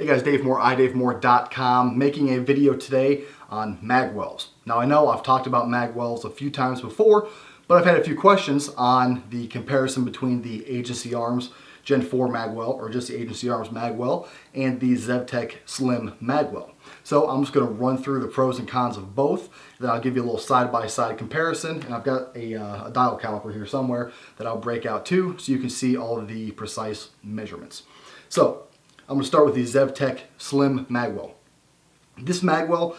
Hey guys, Dave Moore, iDaveMoore.com, making a video today on magwells. Now I know I've talked about magwells a few times before, but I've had a few questions on the comparison between the Agency Arms Gen 4 magwell, or just the Agency Arms magwell, and the Zev Tech Slim Magwell. So I'm just going to run through the pros and cons of both, then I'll give you a little side-by-side comparison, and I've got a dial caliper here somewhere that I'll break out too, so you can see all of the precise measurements. So I'm going to start with the Zev Tech Slim Magwell. This magwell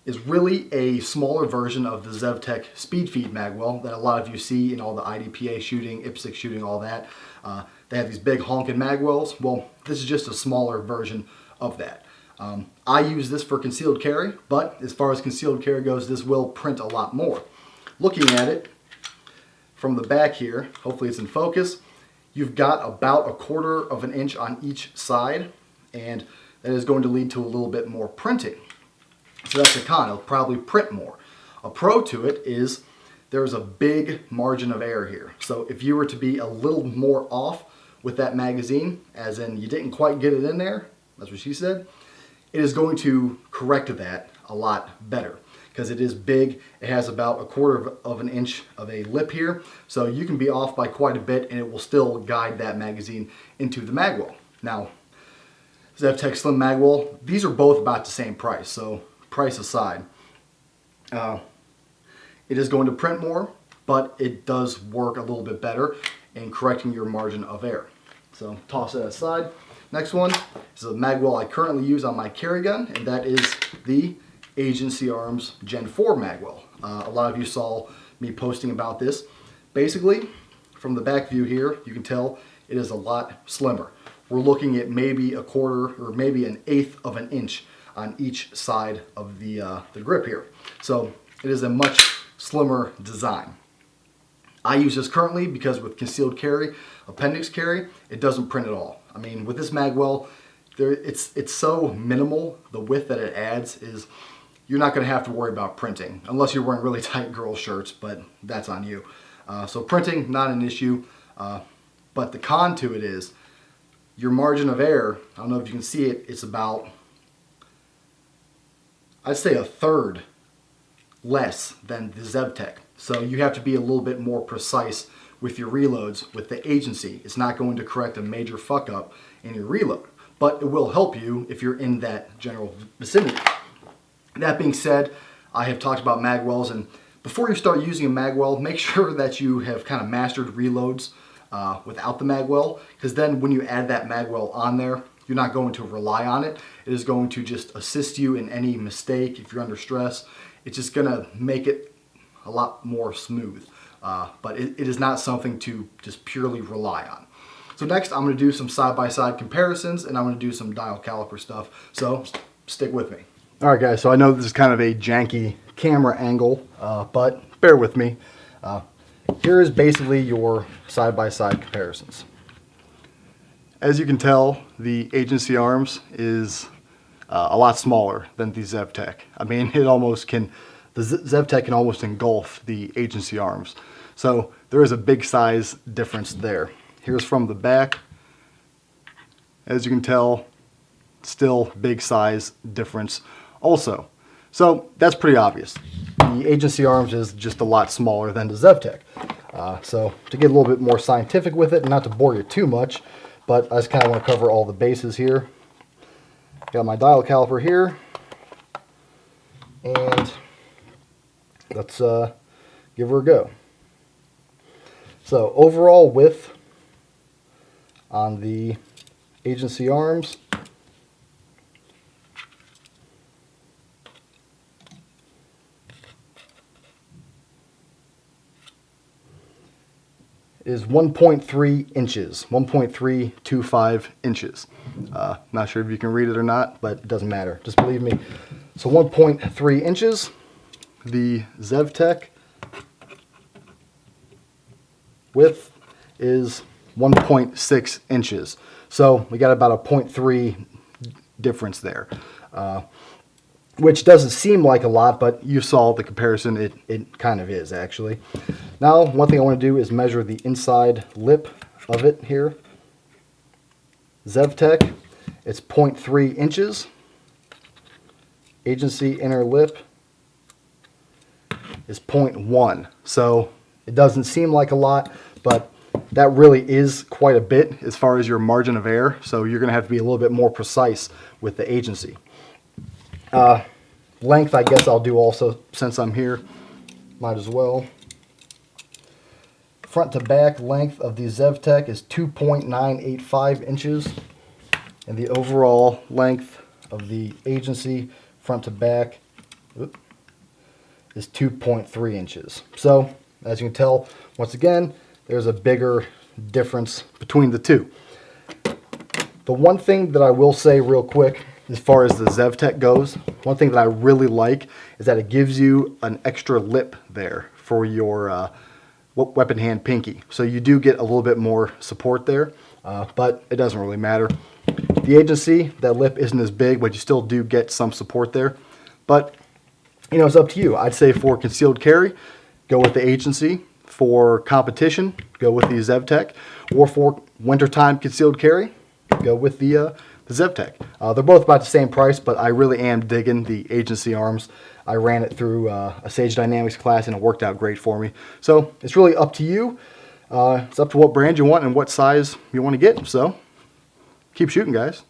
is really a smaller version of the Zev Tech Speed Feed magwell that a lot of you see in all the IDPA shooting, IPSC shooting, all that. They have these big honking magwells. Well, this is just a smaller version of that. I use this for concealed carry, but as far as concealed carry goes, this will print a lot more. Looking at it from the back here, hopefully it's in focus, you've got about 1/4 of an inch on each side, and that is going to lead to a little bit more printing. So that's a con. It'll probably print more. A pro to it is there's a big margin of error here. So if you were to be a little more off with that magazine, as in you didn't quite get it in there, that's what she said, it is going to correct that a lot better because it is big. It has about 1/4 of an inch of a lip here, so you can be off by quite a bit and it will still guide that magazine into the magwell. Now, Zev Tech Slim Magwell, these are both about the same price, so price aside, it is going to print more, but it does work a little bit better in correcting your margin of error. So toss that aside. Next one is a magwell I currently use on my carry gun, and that is the Agency Arms Gen 4 magwell. A lot of you saw me posting about this. Basically, from the back view here, you can tell it is a lot slimmer. We're looking at maybe 1/4 or maybe 1/8 of an inch on each side of the grip here. So it is a much slimmer design. I use this currently because with concealed carry, appendix carry, it doesn't print at all. I mean, with this magwell, it's so minimal, the width that it adds is you're not going to have to worry about printing, unless you're wearing really tight girl shirts, but that's on you. So printing, not an issue, but the con to it is your margin of error, I don't know if you can see it, it's about, I'd say 1/3 less than the Zev Tech. So you have to be a little bit more precise with your reloads with the Agency. It's not going to correct a major fuck up in your reload, but it will help you if you're in that general vicinity. That being said, I have talked about magwells, and before you start using a magwell, make sure that you have kind of mastered reloads without the magwell, because then when you add that magwell on there, you're not going to rely on it. It is going to just assist you in any mistake. If you're under stress, it's just going to make it a lot more smooth. But it is not something to just purely rely on. So next, I'm going to do some side-by-side comparisons, and I'm going to do some dial caliper stuff. So stick with me. All right, guys. So I know this is kind of a janky camera angle, but bear with me. Here is basically your side-by-side comparisons. As you can tell, the Agency Arms is a lot smaller than the Zev Tech. I mean, it almost can, the Zev Tech can almost engulf the Agency Arms. So there is a big size difference there. Here's from the back. As you can tell, still big size difference also. So that's pretty obvious. The Agency Arms is just a lot smaller than the Zev Tech. So to get a little bit more scientific with it, and not to bore you too much, but I just kind of want to cover all the bases here. Got my dial caliper here, and let's give her a go. So overall width on the Agency Arms is 1.3 inches, 1.325 inches. Not sure if you can read it or not, but it doesn't matter. Just believe me. So 1.3 inches. The Zev Tech width is 1.6 inches. So we got about a 0.3 difference there. which doesn't seem like a lot, but you saw the comparison. It kind of is, actually. Now, one thing I want to do is measure the inside lip of it here. Zev Tech it's 0.3 inches. Agency inner lip is 0.1. So it doesn't seem like a lot, but that really is quite a bit as far as your margin of error. So you're going to have to be a little bit more precise with the agency. Length, I guess I'll do also since I'm here. Might as well. Front to back length of the Zev Tech is 2.985 inches. And the overall length of the agency front to back is 2.3 inches. So, as you can tell, once again, there's a bigger difference between the two. The one thing that I will say real quick, as far as the Zev Tech goes, one thing that I really like is that it gives you an extra lip there for your weapon hand pinky. So you do get a little bit more support there, but it doesn't really matter. The agency, that lip isn't as big, but you still do get some support there. But, you know, it's up to you. I'd say for concealed carry, go with the agency. For competition, go with the Zev Tech. Or for wintertime concealed carry, go with the Zev Tech. They're both about the same price, but I really am digging the agency arms. I ran it through a Sage Dynamics class, and it worked out great for me. So it's really up to you. It's up to what brand you want and what size you want to get. So keep shooting, guys.